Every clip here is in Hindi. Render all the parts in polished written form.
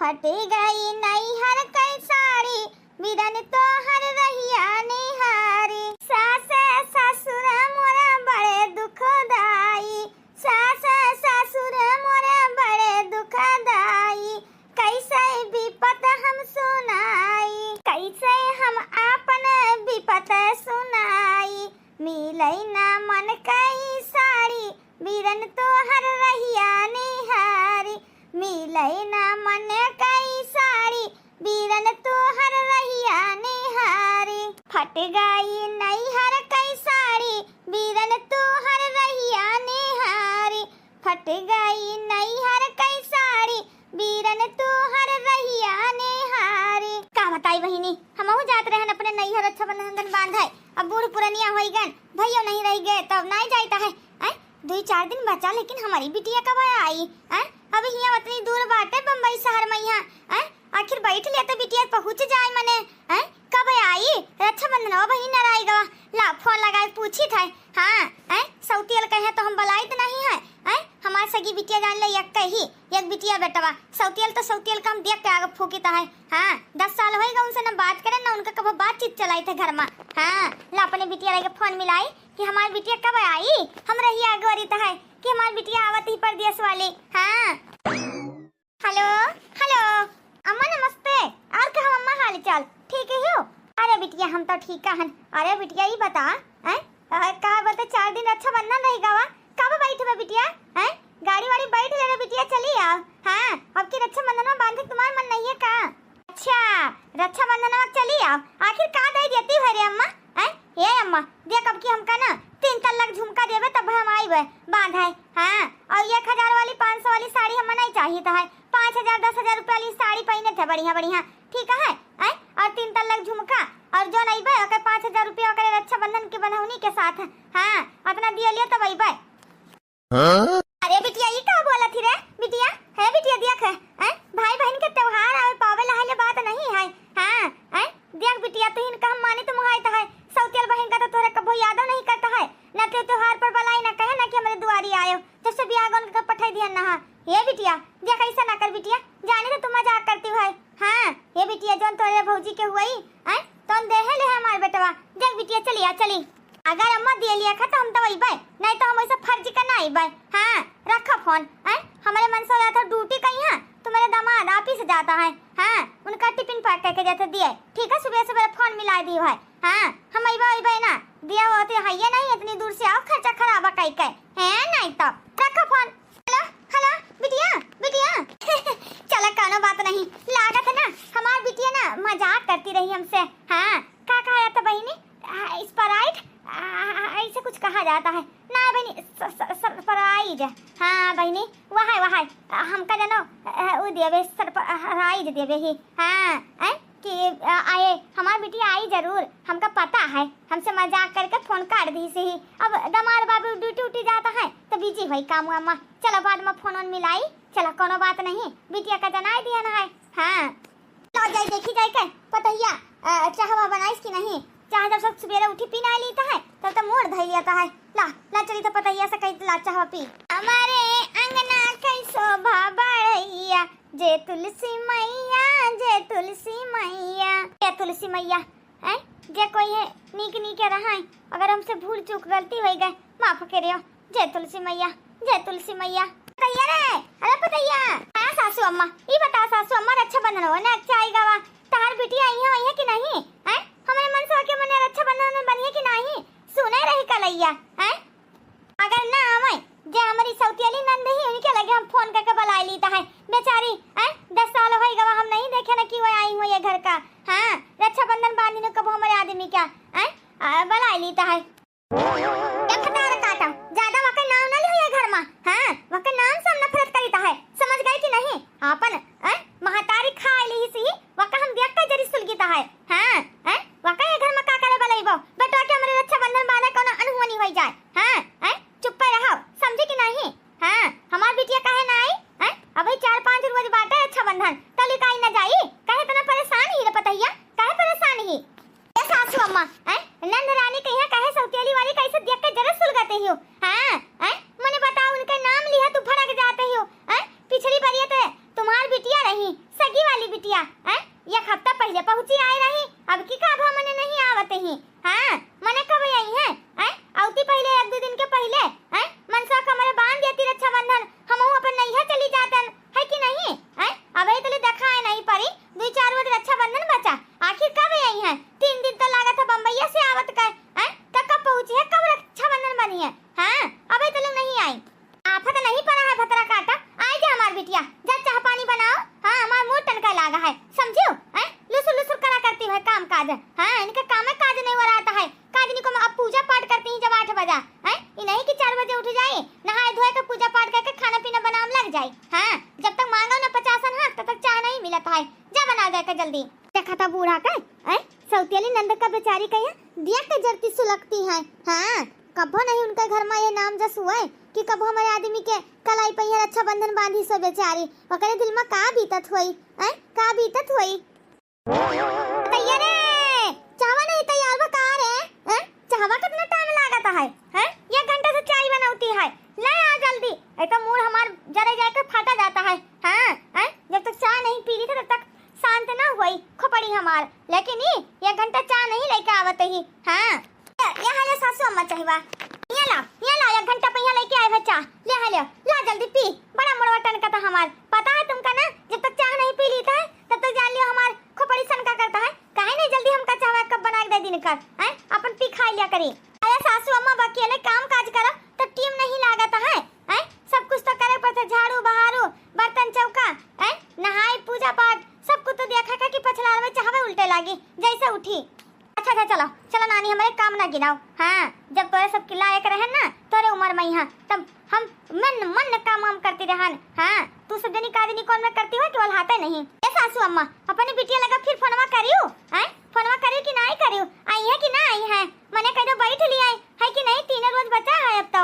फट गई नैहर कई साड़ी बिरन तोहर रहिया निहारी। सास ससुर मोरा बड़े दुखदाई, सास ससुर मोरा बड़े दुखदाई। कैसे विपत हम सुनाई, कैसे हम आपन विपत सुनाई। मिलई ना मन कई साड़ी बिरन तोहर रहिया निहारी। मिलई ना मन कई साड़ी बिरन तोहर रहिया निहारी। फट गई नैहर कई साड़ी बिरन तोहर रहिया निहारी। फट गई नैहर कई साड़ी बिरन तोहर रहिया निहारी। का बताई बहिनी, हमहू जात रहन अपने नैहर अच्छा बंधन बांधाए। अब बूढ़ पुरनिया होई गन, भैया नहीं रह गए तब नहीं जाता है। 2-4 दिन बचा, लेकिन हमारी बिटिया कब आई? अभी यहाँ उतनी दूर बाटे बम्बई शहर में यहाँ आखिर बैठ लिया तो बिटिया पहुँच जाए मने। कब आई? रक्षाबंधन हो बहिनी न आएगा। ला फोन लगाए पूछी था। हाँ सौतियल कहे तो हम बलाई तो नहीं है। हमारे सगी बिटिया जान ले एक कही एक बिटिया बेटवा। सौतियल तो सौतियल का हम देख के आगे फूकीता है। 10 साल होएगा उनसे न बात करे न उनका कब बातचीत चलाई थे घर में। ला अपने बिटिया लगे फोन मिलाई कि हमारी बिटिया कब आई। हम रही आगे वाली है कि हमारी बिटिया आवत ही परदेश वाली। हेलो हेलो अम्मा नमस्ते। और कहा अम्मा हाल चाल ठीक है हो? अरे बिटिया हम तो ठीक हन। अरे बिटिया ये बता का बता 4 दिन अच्छा बंधन रहेगा वा कब बैठे बिटिया? गाड़ी वाड़ी बैठ ले रे बिटिया चली आओ। अब की रक्षाबंधन में बांधे तुम्हारा मन नहीं है का? अच्छा रक्षाबंधन में चली आओ। आखिर का दे देती है रे अम्मा? ये अम्मा देख अब की हमका ना 3 तल्लक झुमका देवे तब हम आईबे बांधाए। और 1000 वाली 500 वाली साड़ी हमें नहीं चाहिए था। 5000 10,000 रुपया वाली साड़ी पहने थे बढ़िया बढ़िया ठीक है। और 3 तल्लक झुमका और जो नहीं बे ओके 5000 रुपया ओके रक्षाबंधन के बंधौनी के साथ। अपना दिया लिया तब आई बे। अरे बिटिया ये क्या बोला थी रे बिटिया? है बिटिया देख भाई बहन के त्योहार आवे पावे लहाले बात नहीं है। देख बिटिया तो इनका हम माने तो मुहायता है। सौतियल बहन का तो तोरे कबो याद नहीं करता है ना। तो त्योहार पर बलाई ना कहे ना कि हमारे दुआरी आयो जब से बियाह गन का पठाई दिया ना। ये बिटिया देख ऐसा ना कर बिटिया, जाने तो तुम मजाक करती हो। ये बिटिया जोन तोरे भौजी के हुई तो देहे ले हमारे बेटवा। देख बिटिया चलिए चली। अगर अम्मा दे लिया खा तो हम तो वही बाय, नहीं तो हम ऐसा फर्जी का नहीं बाय। रखा फोन। हमारे मन से था ड्यूटी कहीं है तो मेरे दामाद आप ही से जाता है। उनका टिफिन पैक करके जैसे दिए ठीक है। सुबह सुबह फोन मिला दी है। हम आई ना दिया होते है ये नहीं इतनी दूर से आओ खर्चा खराबा कई के है नहीं तो रखा फोन। हेलो हेलो बिटिया बिटिया चला कानो बात नहीं लागत है ना हमारी बिटिया ना मजाक करती रही हमसे। का कहा था बहिनी? स्प्राइट ऐसे कुछ कहा जाता है ना बहनी? सरप्राइज। बहनी वहाँ हमका जानो वो देवे सरप्राइज देवे ही। कि आए हमारी बिटिया आई जरूर हमका पता है। हमसे मजाक करके फोन काट दी से ही। अब दमार बाबू ड्यूटी उटी जाता है तो बिजी भाई काम हुआ अम्मा। चलो बाद में फोन मिलाई। चलो कोनो बात नहीं बिटिया का जनाई दिया ना है। लो जाए देखी जाए के पतैया चाहवा बनाइस की नहीं। चाहे जब सब सवेरे उठी पीना लेता है तब तो मोड़ धई लेता है। ला चली तो पतैया से कहीं ला चाहवा पी। हमारे अंगना कई शोभा बढ़ैया जे तुलसी मैया जे तुलसी मैया। क्या तुलसी मैया जे कोई है नीक नीक रहा अगर हमसे भूल चूक गलती हो गए माफ करियो। जय तुलसी मैया जय तुलसी मैया। पतैया रे अरे पतैया। सासू अम्मा ये बता सासू अम्मा रक्षाबंधन हो ना अच्छा आएगा वा तार बिटिया आई है कि नहीं? हमारे मन से के मने रक्षाबंधन में बनिए कि नहीं? सुने रही कलैया अगर ना आवे जे हमारी सौतियली नंद ही उनके लगे हम फोन करके बुला लेता है बेचारी। 10 साल हो गए हम नहीं देखे ना कि वो आई हुई है घर का। रक्षाबंधन बांधने कब हमारे आदमी क्या बुला लेता है। क्या खटारा काटा ज्यादा वका नाम ना लिया घर में। वका नाम से हम नफरत करता है समझ गए कि नहीं? अपन महतारी खा ली सी वका हम देख के जरी सुलगीता है। वका ये घर में का करे बलाइबो बेटा के हमारे रक्षाबंधन बांधे कोनो अनहोनी हो जाए। चुप रहो समझे कि नहीं? हमार बिटिया काहे ना आई? अभी 4-5 रोज बाटे रक्षाबंधन तली काई ना जाई काहे तना परेशान ही रे पतैया काहे परेशान ही? ए सासू अम्मा नंद रानी कहिया काहे सौतियली वाली कैसे देख के जरा सुलगाते हो? मने बताओ उनका नाम लिया तू भड़क जाते हो। जब तक मांगो ना 50 हाँ तब तक चाय नहीं मिलता है। जा बना दे के जल्दी। देखा था बूढ़ा का सौतेली नंद का बेचारी कहीं दिया के जरती सुलगती है। हाँ कभो नहीं उनके घर में ये नाम जस हुआ है कि कभो हमारे आदमी के कलाई पहिया रक्षा बंधन बांधी सो बेचारी। ओकरे दिल में का बीतत हुई का बीतत हुई। तैयार है चाहवा नहीं तैयार बा का रे चाहवा कितना टाइम लागता है 1 घंटा से चाय बनाती है। ले आ जल्दी ऐसा मूड हमार जरे जाकर फाटा जाता है। हाँ जब तक चाय नहीं पी ली थी तब तक शांत ना हुई खोपड़ी हमार। लेकिन 1 घंटा चाय नहीं लेके आवत ही। हाँ यहाँ ले सासू अम्मा चाहिए ये ला 1 घंटा पहिया लेके आए बच्चा। ले ला जल्दी पी। बड़ा मुड़वा टनका था हमार पता है तुमका ना। जब तक चाय नहीं पी ली था तब तक जान लियो हमार खोपड़ी सनका करता है। काहे नहीं जल्दी हमका चाय कब बना के दे दिन कर अपन पी खा लिया करी। अरे सासू अम्मा अकेले काम काज करो तो टीम नहीं लागता है सब कुछ तो करे पड़ता। झाड़ू बहारू बर्तन चौका नहाई पूजा पाठ सब कुछ तो देखा का कि पछलार में चाहवे उल्टे लागी जैसे उठी। अच्छा चलो चलो नानी हमारे काम ना गिनाओ। हाँ जब तोरे सब किला एक रहे ना तोरे उम्र में यहाँ तब हम मन काम हम करती रहन। हाँ तू सब जनी का कौन में करती हो केवल हाथे नहीं। ए सासू अम्मा अपने बिटिया लगा फिर फोनवा करियो फोनवा करियो कि नहीं करियो आई है कि ना आई है। मैंने कह दो बैठ लिया है कि नहीं 3 रोज बचा है अब तो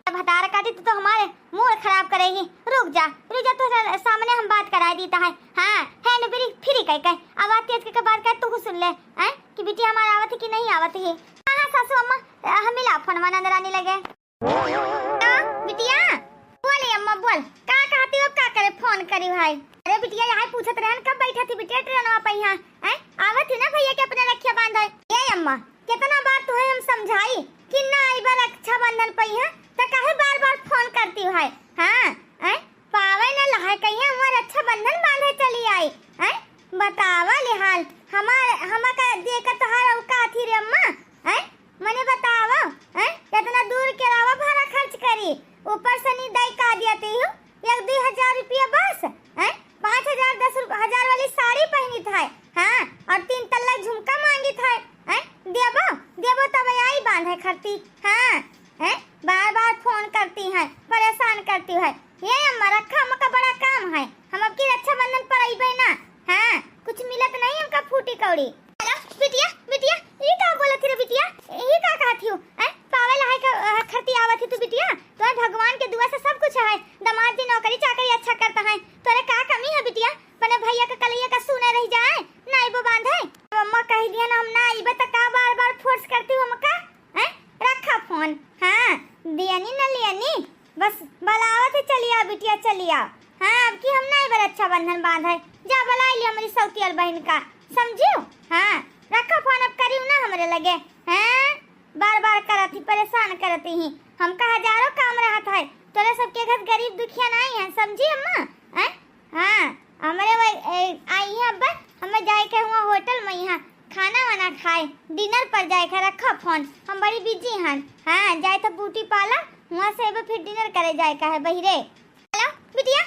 हतार काटी तो हमारे मूड खराब करेगी। रुक जा तो सामने हम बात करा देता है। हाँ हैंड फ्री कह आवाज तेज के बात कर तू सुन ले कि बिटिया हमारा आवत है कि नहीं आवत है। हाँ सासू अम्मा हम मिला फोनवा नंदर आने लगे। बिटिया बोले अम्मा बोल का कहती हो का करे फोन करी भाई। अरे बिटिया यहाँ पूछत रहन कब बैठा थी बिटिया ट्रेनवा पे यहाँ आवत थी ना भैया के अपने रखिया बांधा। ये अम्मा कितना बार तुम्हें हम समझाई कि ना आइबा रक्षा बंधन पे है तो काहे बार फोन करती है। हाँ पावे ना लहा कहिए हमार रक्षा बंधन बांधे चली आई बतावा ले हाल हमारा देकर तोहार का थी रे अम्मा मने बतावा इतना दूर के रावा भाड़ा खर्च करी ऊपर से नहीं दई का दियाती हूँ 1-2 हजार रुपया बस 5,000-10,000 वाली साड़ी पहनी था। हाँ और 3 तल्ला झुमका मांगी था देबो तब आई बांधे खरती। हाँ बार फोन करती है परेशान करती है। ये अम्मा रखा हमका बड़ा काम है हम अब की रक्षा बंधन पर आई ना। हाँ कुछ मिलत नहीं हमका फूटी कौड़ी। हेलो बिटिया ये का बोलत थी रे बिटिया ये का कहती हो पावे लहाई का खरती आवत थी तू बिटिया। तो भगवान के दुआ से सब कुछ है दामाद जी नौकरी चाकरी अच्छा करता है तोरे का कमी है बिटिया। पने भैया का कलैया का सुने रह जाए नहीं वो बांधे अम्मा कह दिया ना हम ना आइबे त का बार फोर्स करती हो हमका रखा फोन। हाँ दियानी ना लियानी बस बलावत चलिया बिटिया चलिया। हाँ अब की हम नहीं बर अच्छा बंधन बांधे जा बुला लिया हमारी सौतियल बहन का समझियो। हाँ रखा फोन अब करियो ना हमरे लगे। हाँ बार करती परेशान करती ही हमका हजारों काम रहता है तोरे सबके घर गरीब दुखिया नहीं है समझी अम्मा। हाँ हमारे आई है अब हमें जाए के हुआ होटल में यहाँ खाना वाना खाए डिनर पर जाए के रखा फोन हम बड़ी बिजी हैं। हाँ जाए तो ब्यूटी पार्लर वहाँ से फिर डिनर करे जाए का है बहिरे। हेलो बिटिया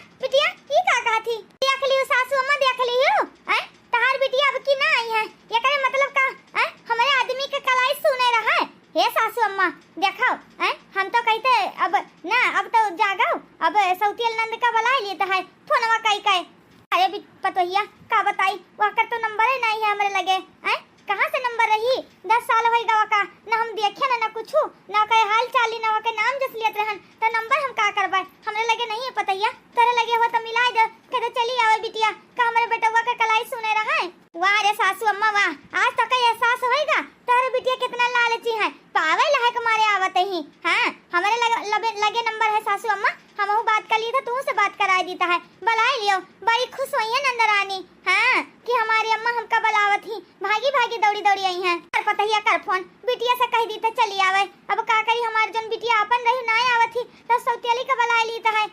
ये का कहा थी देख लियो सासू अम्मा देख लियो तहार बिटिया अब की ना आई है ये करे मतलब का हमारे आदमी के कलाई सुने रहा है। हे सासू अम्मा देखो हम तो कहते अब ना अब तो जागो अब सौतियल नंद का बुला लिए है फोनवा कई अरे पतोहिया का बताई वहाँ का तो नंबर ही नहीं है हमारे लगे कहाँ से नंबर रही 10 साल हो गवा का ना हम देखे ना कुछ ना कहे हाल चाली ना के नाम जस लियत रहन तो नंबर हम का करबे हमरे लगे नहीं है पतैया तेरे लगे हो तो मिला दे कहते चली आवे बिटिया का हमारे बेटवा का कलाई सुने रहा है। वाह रे सासू अम्मा वाह आज तक एहसास होएगा तारे बिटिया कितना लालची है पावे लहक मारे आवत ही। हाँ हमारे लगे नंबर है सासू अम्मा हम बात कर ली था तू से बात करा देता है बुला लियो बड़ी खुश हुई है नंदरानी। हाँ कि हमारी अम्मा हमका बुलावत ही भागी दौड़ी आई हैं। कर पतैया कर फोन बिटिया से कह दी तो चली आवे अब का करी हमार जन बिटिया अपन रही ना आवत ही तो सौतियली का बुला ली तो है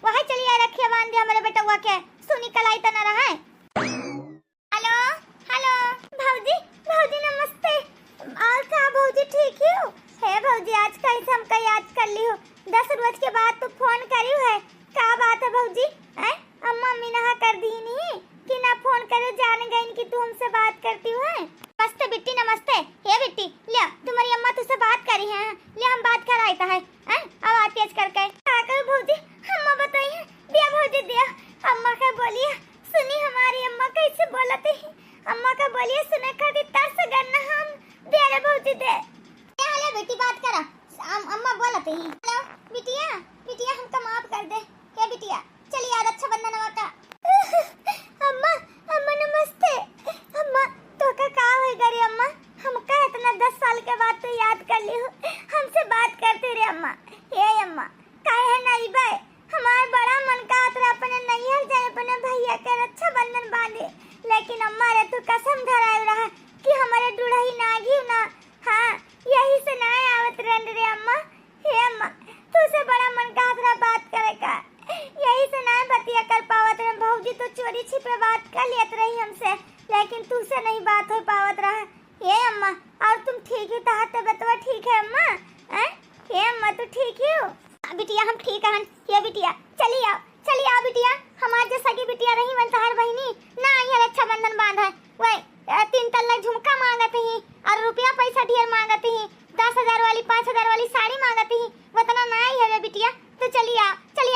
वही चली आ रखिए बांध दिया हमारे बेटवा के सुनी कलाई तो न रहा है। हेलो भौजी नमस्ते और का भौजी ठीक हो है भौजी आज कैसे हमका याद कर ली हो 10 रोज के बाद तो फोन करी है का बात है भौजी अम्मा मीना कर दी नहीं कि ना फोन करे जान गई कि तू हमसे बात करती हो। नमस्ते बिट्टी नमस्ते हे बिट्टी ले तुम्हारी अम्मा तुझसे बात करी है ले हम बात कराई है आवाज तेज करके का करो भौजी अम्मा बताइए दिया भौजी दिया बोलिए अम्मा का बोलिए सुनी हमारी अम्मा कैसे बोलते हैं अम्मा का बोलिए सुने खातिर तरस गन्ना हम बेरे भौजी दे ये हाले बेटी बात करा अम्मा बोलते हैं हेलो बिटिया बिटिया हमका माफ कर दे हे बिटिया चलिए यार अच्छा बंधन का अम्मा अम्मा नमस्ते अम्मा तो का हो गई अम्मा हमका इतना 10 साल के बाद तो याद कर ली हो हमसे बात करते रे अम्मा हे अम्मा काहे नहीं भाई हमार बड़ा मन का उतरा अपने नैहर जाए अपने भैया के रक्षा बंधन बांधे लेकिन अम्मा रे तू कसम धराए रहा कि हमारे दुढ़ई नागी ना हां यही से ना आवत रन रे अम्मा हे अम्मा तू से बड़ा मन का उतरा बात करेगा यही से ना बतिया कर पावत रे भौजी तो चोरी छिपे बात कर लेत रही हमसे लेकिन तू से नहीं बात हो पावत रहा हे अम्मा और तुम ठीक ही तहां तबीयत ठीक है अम्मा हैं हे अम्मा तू ठीक ही हो बिटिया हम ठीक हन ये बिटिया चलिए आओ बिटिया हमार जैसा की बिटिया रही मन तहार बहिनी ना ये रक्षा बंधन बांधा वही 3 तल्ला झुमका मांगते ही और रुपया पैसा ढेर मांगते ही 10,000 वाली 5,000 वाली साड़ी मांगते ही वतना ना ही है बिटिया तो चलिए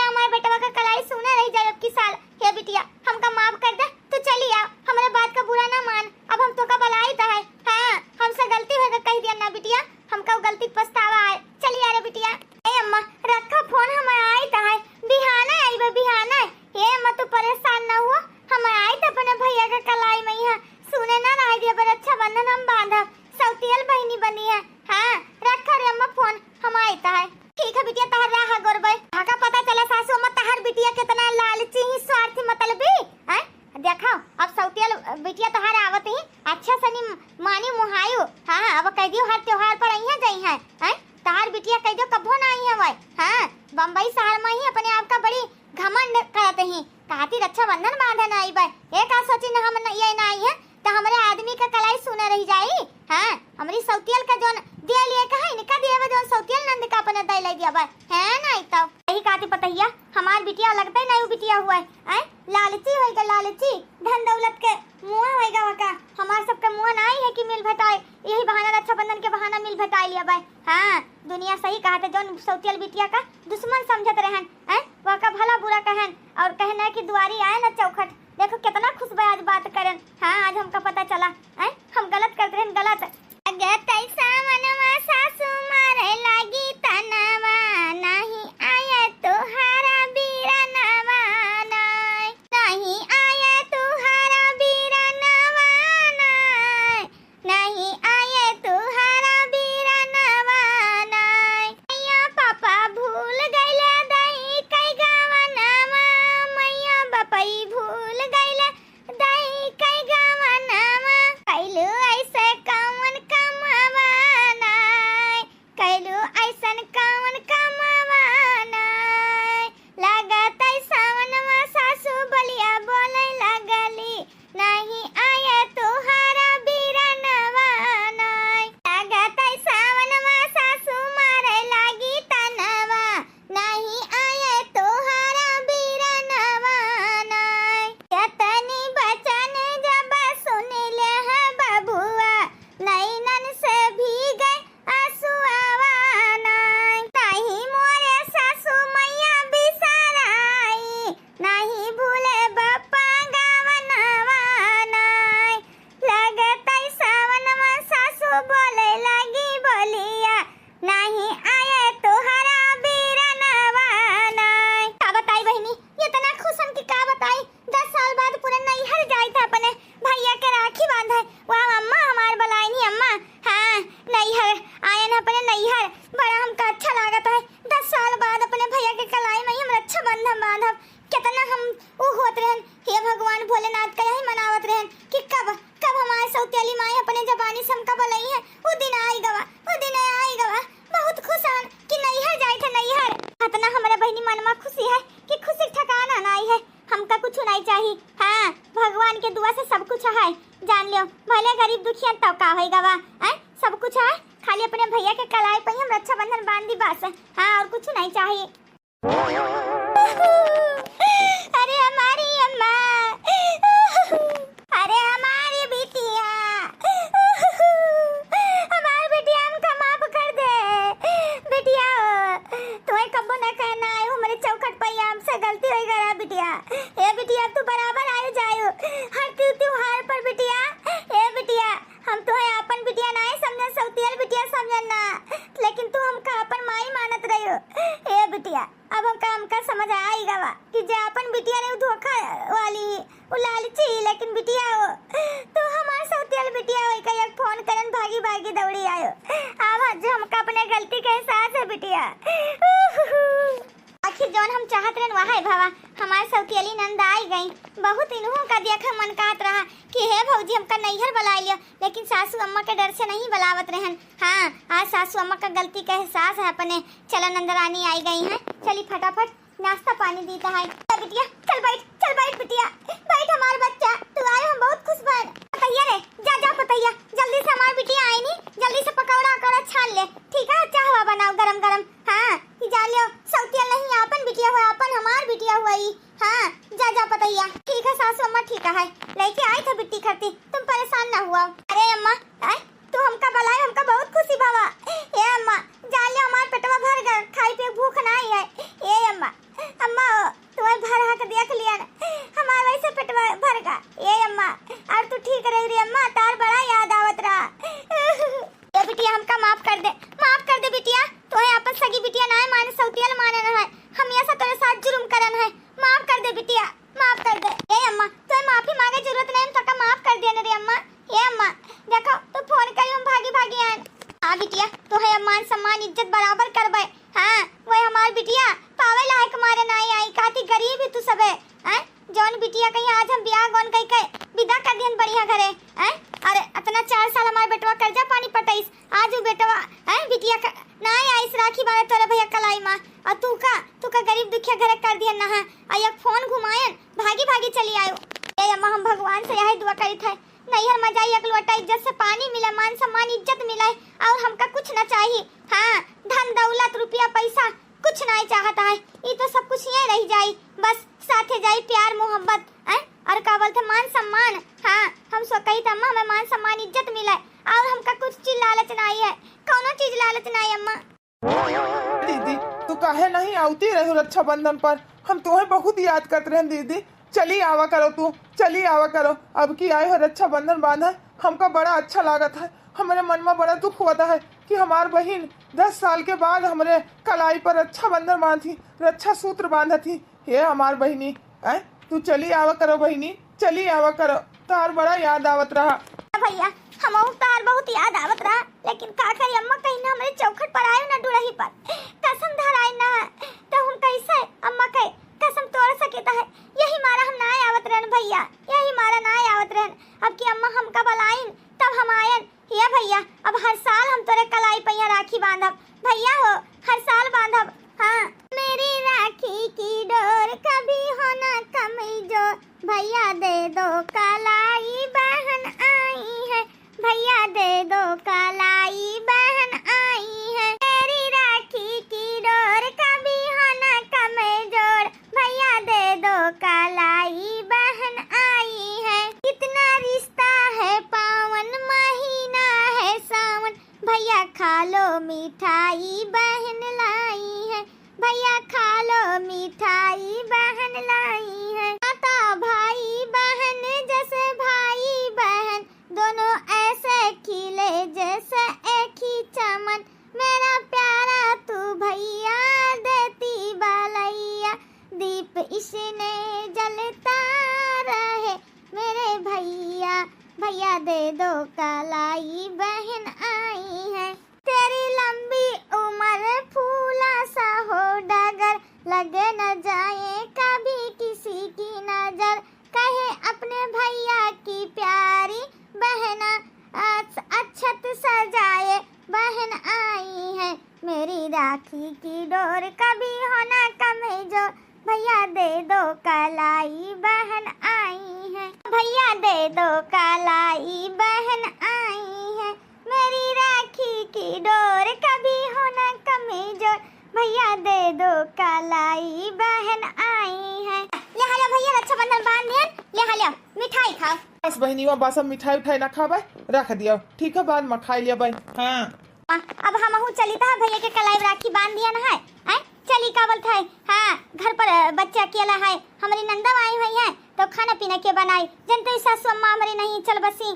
हमारे बेटवा का कलाई सुने रही जाए अब की साल हे बिटिया हमका माफ कर दे तो चलिए हमारे बात का बुरा ना मान अब हम तो का भलाई है हां हमसे गलती हो गई कह दिया ना बिटिया हमका गलती पछतावा है चलिए रे बिटिया ए अम्मा रखा फोन हम आई है बिहाना आईबे बिहाना ए अम्मा तू परेशान ना हो हम आई त अपने भैया का कलाई में यहां सुने ना रह दिया पर अच्छा बंधन हम बांधा सौतियल बहनी बनी है हां रखा रे अम्मा फोन हम आई है ठीक है बिटिया तहर रहा गोरबई का पता चला सासू अम्मा तहर बिटिया कितना लालची ही स्वार्थी मतलबी हैं देखो अब सौतियल बिटिया तहर आवत ही अच्छा सनी मानी मुहायु हां अब कह दियो हर त्योहार पर आई है गई है हैं तहार बिटिया कह दो कभो ना आई है वही हां बम्बई शहर में ही अपने आप का बड़ी घमंड करते ही कहती रक्षा बंधन बांधन आई बे एक आ सोची ना हम ये ना आई है तो हमारे आदमी का कलाई सुने रही जाई हां हमारी सौतियल का जोन दिया लिए कहा इनका दिया जोन सौतियल नंद का अपने दई ले दिया बे है ना तो यही कहती पतैया हमार बिटिया लगता है नहीं बिटिया हुआ है लालची होएगा लालची धन दौलत के मुंह होएगा वका हमार सबके मुंह ना ही है कि मिल भटाए यही बहाना रक्षाबंधन के बहाना मिल भटाई लिया बे हां दुनिया सही कहते जोन सौतियल बिटिया का दुश्मन समझत रहन वका भला बुरा कहन और कहना कि दुआरी आए ना चौखट देखो कितना खुश बे आज बात करन हां आज हमका पता चला हम गलत करते रहन गलत अगे तैसा मनवा सासू मारे लागी तनवा नहीं आए तुहारा बीरनवा नहीं आए तुहारा बीरनवा नहीं आए तुहारा बीरनवा मैया पापा भूल गइले दई कई गावनवा मैया बापई भूल गइले दई कई गावनवा कैलू ऐसे कौन कमावा कैलू ऐसन कौन कमावा लागत सावनवा सासू बलिया बोले लगली नहीं आए तुहारा बीरनवा लागत सावनवा सासू मारे लागी तनवा नहीं आए तुहारा बीरनवा यतनी बचन जब सुन ले है बबुआ नैनन से भीगे आंसुआवा नहीं मोरे सासू मैया बिसराई नहीं भूले बापा गावनवा लगत सावनवा सासू बोले लगी बोलिया नहीं आए तुहरा बीरनवा का बताई बहनी इतना खुशन की का बताई 10 साल बाद पूरे नैहर जाई था अपने भैया के राखी बांधा वाह अम्मा हमार बलाई नहीं अम्मा हां नैहर आए ना अपने नैहर बड़ा हमका अच्छा लागत है 10 साल बाद अपने भैया के कलाई में हम रक्षा बंधन बांधब कितना हम ऊ होत रहन हे भगवान भोलेनाथ का यही मनावत रहन कि कब हमारे सौतेली माई अपने जबानी से हमका बलाई है वो दिन आई गवा बहुत खुश हन कि नैहर जाई थे नैहर इतना हमारे बहनी मनमा खुशी है कि खुशी ठिकाना नहीं है हमका कुछ नहीं चाहिए हां भगवान के दुआ से सब कुछ है जान लियो भले गरीब दुखिया तब का होएगा वा सब कुछ है खाली अपने भैया के कलाई पे हम रक्षा बंधन बांध दी बस हां और कुछ नहीं चाहिए अरे हमारी अम्मा अरे हमारी बिटिया हमारी बिटिया हमका माफ कर दे बिटिया तुम्हें कबो ना कहना है मेरे चौखट पे हमसे गलती हो गई बिटिया ए बिटिया तू बराबर आए जायो हर त्योहार पर बिटिया। ए बिटिया हम तो है अपन बिटिया ना समझन सौतियल बिटिया समझन ना, लेकिन तू हमका अपन माई मानत रहियो। ए बिटिया अब हमका समझ आई गवा कि जे अपन बिटिया ने धोखा वाली वो लालची, लेकिन बिटिया हो तू हमार सौतियल बिटिया होई का एक फोन करन भागी भागी दौड़ी आयो। अब आज हमका अपने गलती के एहसास है बिटिया। आखिर जौन हम चाहत रहन वहाँ भावा हमार सौतियली नंद आई गई। बहुत इन्हों का देखा मन कहत रहा कि हे भौजी हमका नैहर बुला लियो, लेकिन सासू अम्मा के डर से नहीं बुलावत रहन। हाँ आज सासू अम्मा का गलती का एहसास है अपने। चला नंदरानी आई गई हैं, चली फटाफट नाश्ता पानी देता है। बिटिया चल बैठ बिटिया, बैठ हमार बच्चा, तू आए हम बहुत खुश बन। पतैया रे जा जा पतैया, जल्दी से हमार बिटिया आई नी, जल्दी से पकौड़ा अकौड़ा छान ले, ठीक है? चाहवा बनाओ गरम गरम। हाँ जा लियो, सौतिया नहीं अपन बिटिया हुआ, अपन हमार बिटिया हुआ ही। हाँ जा जा पतैया। ठीक है सासू अम्मा ठीक है, लेके आई था बिट्टी खाती, तुम परेशान ना हुआ। अरे अम्मा तू हमका बुलाए, हमका बहुत खुशी बाबा। ए अम्मा जा लियो, हमार पेटवा भर गए, खाई पे भूख नहीं है। ए अम्मा अम्मा तुम्हें भर हक देख लिया ना, हमार वैसे पेटवा भर गा। ए अम्मा और तू ठीक रही रे अम्मा, तार बड़ा याद आवत रहा। ए बिटिया हमका माफ कर दे बिटिया, तो है अपन सगी बिटिया ना माने सौतियल माने ना है, हम ऐसा तेरे साथ जुर्म करन है। माफ कर दे बिटिया, माफ कर दे। ए अम्मा तो माफी मांगे जरूरत नहीं, तो माफ कर दिया ना रे अम्मा। ए अम्मा देखो तो फोन करी हम भागी भागी आए। हाँ बिटिया तो है मान सम्मान इज्जत बराबर करबे। हाँ वो हमार बिटिया पावे लायक मारे नहीं आई, काती गरीब ही तू सबे हैं। जौन बिटिया कहीं आज हम ब्याह गौन कहीं के विदा कर दियन बढ़िया घरे हैं। अरे इतना 4 साल हमार बेटवा कर्जा पानी पटाइस, आज वो बेटवा हैं बिटिया का नहीं आइस राखी बारे तोरे भैया कलाई मां, और तू का गरीब दुखिया घरे कर दियन ना है। आ एक फोन घुमायन भागी भागी चली आयो। ए अम्मा हम भगवान से यही दुआ करी थे नैहर में जाई एक लोटा इज्जत से पानी मिले, मान सम्मान इज्जत मिले, और हमका कुछ ना चाहिए। हाँ धन दौलत रुपया पैसा कुछ नहीं चाहता है, ये तो सब कुछ यहीं रह जाई, बस साथे जाई प्यार मोहब्बत और का बोलते मान सम्मान। हाँ हम सो कही अम्मा हमें मान सम्मान इज्जत मिले, और हमका कुछ चीज लालच नहीं है, कोनो चीज लालच नहीं अम्मा। दीदी तू काहे नहीं आती रहो रक्षाबंधन पर, हम तुम्हें बहुत याद करते रहे दीदी। चली आवा करो, तू चली आवा करो। अब की आए हो रक्षाबंधन बांधा, हमका बड़ा अच्छा लागत है। हमारे मन में बड़ा दुख होता है कि हमार बहन 10 साल के बाद हमारे कलाई पर रक्षाबंधन बांधी, रक्षा सूत्र बांधा थी। हे हमार बहनी तू चली आवा करो बहनी, चली आवा करो, तार बड़ा याद आवत रहा। भैया हम तार बहुत याद आवत रहा, लेकिन का करी अम्मा कहीं ना हमारे चौखट पर आयो ना डुरही पर कसम धराई ना, तो हम कैसे अम्मा के कसम तोड़ सकेता है। यही मारा हम ना आवत रहन भैया, यही मारा ना आवत रहन। अब की अम्मा हमका बलाइन तब हम आयन। ये भैया अब हर साल हम तोरे कलाई पैया राखी बांधब भैया हो, हर साल बांधब। हाँ मेरी राखी की डोर कभी होना कमी जो, भैया दे दो कलाई बहन आई है, भैया दे दो कलाई बहन आई है। मेरी राखी की डोर कभी होना कमजोर, भैया दे दो कलाई बहन आई है। कितना रिश्ता है पावन महीना है सावन, भैया खा लो मिठाई बहन लाई है, भैया खा लो मिठाई बहन लाई है। माता भाई बहन जैसे भाई बहन, दोनों ऐसे खिले जैसे एक ही चमन, मेरा प्यारा तू भैया देती बलैया, दीप इसने जलता रहे मेरे भैया, भैया दे दो कलाई बहन आई है। तेरी लंबी उम्र फूला सा हो डगर, लगे न जाए कभी किसी की नजर, कहे अपने भैया की प्यारी बहना अक्षत सजाए बहन आई है। मेरी राखी की डोर कभी होना कमजोर, भैया दे दो कलाई बहन आई है, भैया दे दो कलाई बहन आई है। मेरी राखी की डोर कभी होना कमजोर, भैया दे दो कलाई बहन आई है। ले हालो भैया रक्षाबंधन बांध दियन, ले हालो मिठाई खाओ। बस बहनी बस अब मिठाई उठाई ना खाबे, रख दियो ठीक है, बाद में खाई लिया भाई। हाँ अब हम चली था भैया के कलाई राखी बांध दिया ना है, चली का बोलता है हाँ घर पर बच्चे अकेला है हमारी नंदा आई हुई है तो खाना पीना के बनाई जनते सासू अम्मा हमारी नहीं चल बसी।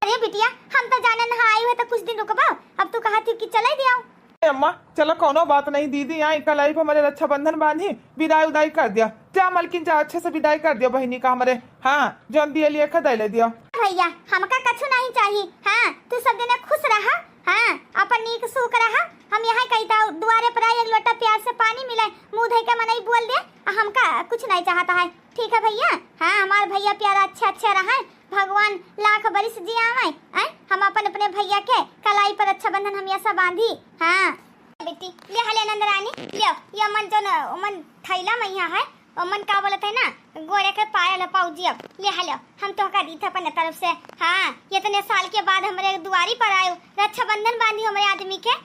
अरे बिटिया हम तो जाने ना आई हुए तो कुछ दिन रुकबा अब तू कहा थी कि चले दिया। अम्मा चलो कोनो बात नहीं दीदी, आई कल आई हमारे रक्षाबंधन बांधी विदाई उदाई कर दिया। जा मलकिन जा अच्छे से विदाई कर दिया बहनी का हमारे। हाँ जौन दिए लिए खदाई ले दिया। भैया हमका कछु नहीं चाहिए। हाँ तू सब दिन खुश रहा। हाँ अपन नीक सुख रहा। हम यहाँ कहता दुआरे पर आई एक लोटा प्यार से पानी मिले मुँह धो के मनई बोल दे हमका कुछ नहीं चाहता है। ठीक है भैया। हाँ हमारे भैया प्यारा अच्छे अच्छे रहा भगवान लाख बरिस जी आवे। हम अपन अपने भैया के कलाई पर रक्षाबंधन हम ऐसा बांधी। हाँ बेटी ले हले नंदरानी ले ये मन जो मन थैला में यहाँ है मन का बोलते है ना गोरे के पायल पाऊजी अब ले हलो हम तो का दी था अपन तरफ से। हाँ इतने साल के बाद हमारे दुआरी पर आयो रक्षाबंधन बांधी हमारे आदमी के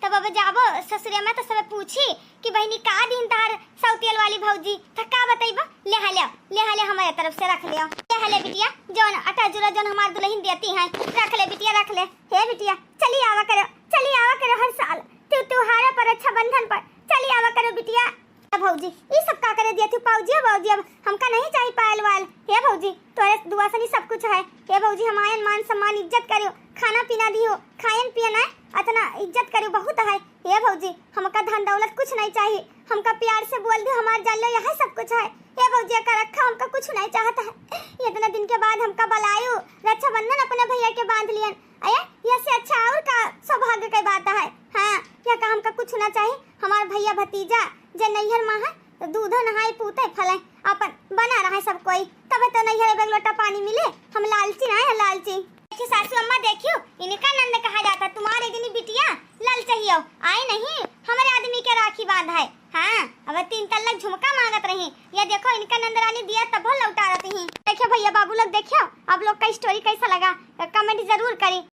तब अब जाबो ससुरे में तो सब पूछी कि बहनी का दिन तार सौतेल वाली भौजी तो का बताइबा ले हले हमारे तरफ से रख लियो। ले हले बिटिया जोन अटा जुरा जोन हमार दुल्हन देती है रख ले बिटिया रख ले। हे बिटिया चली आवा करो हर साल त्योहार पर रक्षाबंधन पर चली आवा करो बिटिया। भौजी ये सब का करे दिया तू पाऊजी भौजी अब हमका नहीं चाहिए पायल वाल। हे भौजी तोरे दुआ से नहीं सब कुछ है। हे भौजी हमारे मान सम्मान इज्जत करियो खाना पीना दियो खायन पियन है इतना इज्जत करियो बहुत है। हे भौजी हमका धन दौलत कुछ नहीं चाहिए हमका प्यार से बोल दो हमार जान लो यहाँ सब कुछ है। हे भौजी का रखा हमका कुछ नहीं चाहता है। इतना दिन के बाद हमका बलायो रक्षाबंधन अपने भैया के बांध लियन ये से अच्छा और का सौभाग्य की बात है। हाँ क्या का हमका कुछ ना चाहिए हमार भैया भतीजा जे नैहर माँ है तो दूध नहाए पूते फले अपन बना रहा है सब कोई तब तो नैहर में लोटा पानी मिले हम लालची ना है लालची। देखियो सासू अम्मा देखियो इनका नंद कहा जाता तुम्हारे दिन बिटिया लाल चाहिए आए नहीं हमारे आदमी के राखी बांध है। हाँ अब 3 तल्लक झुमका मांगत रही ये देखो इनका नंदरानी दिया तब लौटा रही। देखियो भैया बाबू लोग देखियो आप लोग का स्टोरी कैसा लगा कमेंट जरूर करें।